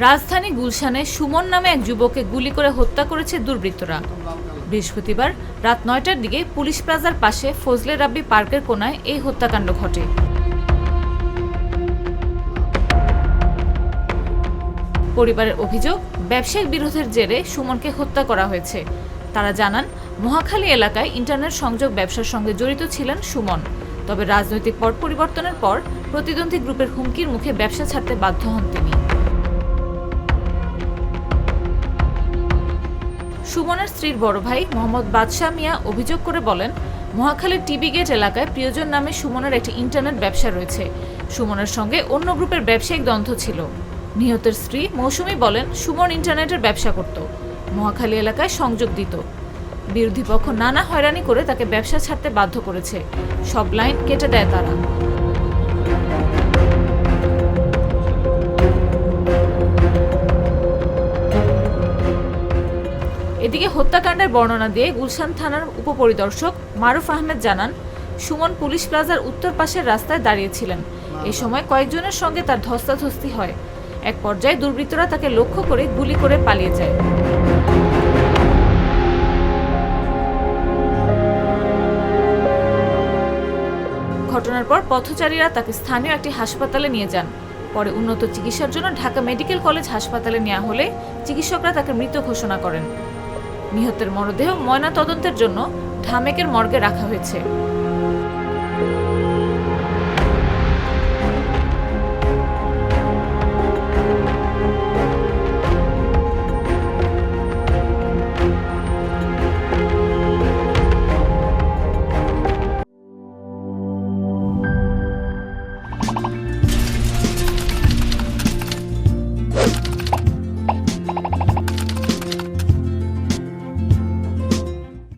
রাজধানী গুলশানে সুমন নামে এক যুবককে গুলি করে হত্যা করেছে দুর্বৃত্তরা। বৃহস্পতিবার রাত ৯টার দিকে পুলিশ প্লাজার পাশে ফজলে রাব্বি পার্কের কোনায় এই হত্যাকাণ্ড ঘটে। পরিবারের অভিযোগ, ব্যবসায়িক বিরোধের জেরে সুমনকে হত্যা করা হয়েছে। তারা জানান, মহাখালী এলাকায় ইন্টারনেট সংযোগ ব্যবসার সঙ্গে জড়িত ছিলেন সুমন। তবে রাজনৈতিক পট পরিবর্তনের পর প্রতিদ্বন্দ্বী গ্রুপের হুমকির মুখে ব্যবসা ছাড়তে বাধ্য হন তিনি। সুমনের স্ত্রীর বড় ভাই মোহাম্মদ বাদশাহ মিয়া অভিযোগ করে বলেন, মহাখালীর টিবি গেট এলাকায় প্রিয়জন নামে সুমনের একটি ইন্টারনেট ব্যবসা রয়েছে। সুমনের সঙ্গে অন্য গ্রুপের ব্যবসায়িক দ্বন্দ্ব ছিল। নিহতের স্ত্রী মৌসুমী বলেন, সুমন ইন্টারনেটের ব্যবসা করত, মহাখালী এলাকায় সংযোগ দিত। বিরোধী পক্ষ নানা হয়রানি করে তাকে ব্যবসা ছাড়তে বাধ্য করেছে। সব লাইন কেটে দেয় তারা। এদিকে হত্যাকাণ্ডের বর্ণনা দিয়ে গুলশান থানার উপপরিদর্শক মারুফ আহমেদ জানান, সুমন পুলিশ প্লাজার উত্তর পাশের রাস্তায় দাঁড়িয়েছিলেন। এই সময় কয়েকজনের সঙ্গে তার ধস্তাধস্তি হয়। এক পর্যায়ে দুর্বৃত্তরা তাকে লক্ষ্য করে গুলি করে পালিয়ে যায়। ঘটনার পর পথচারীরা তাকে স্থানীয় একটি হাসপাতালে নিয়ে যান। পরে উন্নত চিকিৎসার জন্য ঢাকা মেডিকেল কলেজ হাসপাতালে নেওয়া হলে চিকিৎসকরা তাকে মৃত ঘোষণা করেন। নিহতের মরদেহ ময়নাতদন্তের জন্য ঢামেকের মর্গে রাখা হয়েছে।